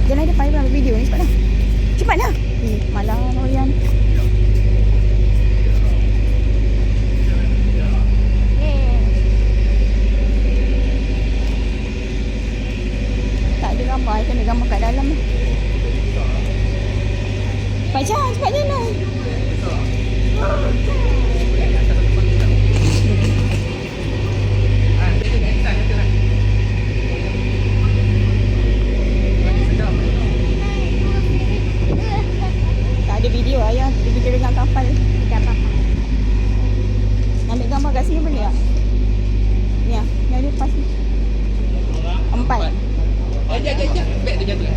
Jangan ada payah ambil video ni. Cepat lah. Cepat lah. Malah Royan. Tak ada gambar. Saya kena gambar kat dalam ni. Cepat jalan. Tak ada video ayah. Video dengan kapal. Tak apa-apa. Ambil gambar kat sini boleh tak? Ni lah. Ni ada lepas ni. 4. Jap. Beg tu jatuh.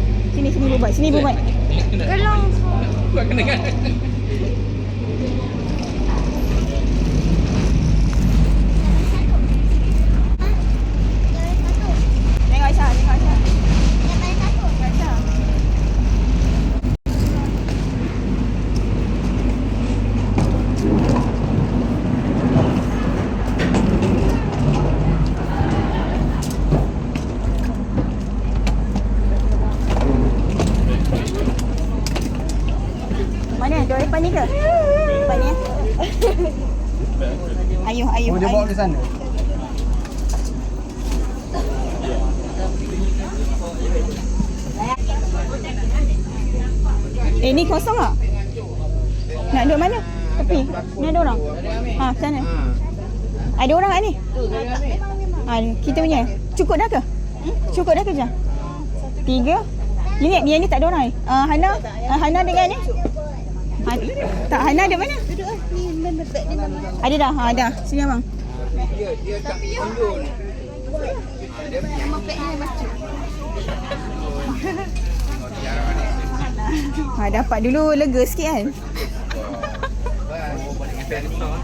Sini bubat. Tolong. Buat kena kan. Tengok Aisyah. Mana? Dua depan ni ke? Depan ni. Ayuh. Dia bawa ke sana. Ni kosong tak? Nak duduk mana? Tepi. Ni ada orang. Sana. Ada orang kat ni? Kita punya. Cukup dah ke? Cukup dah ke je? 3. Ni tak ada orang ni. Hana dengan ni? Tak, Hana ada mana? Ada dah. Dah. Sini abang. Dia tak undur. Dapat dulu lega sikit kan? Boleh ngepel besar.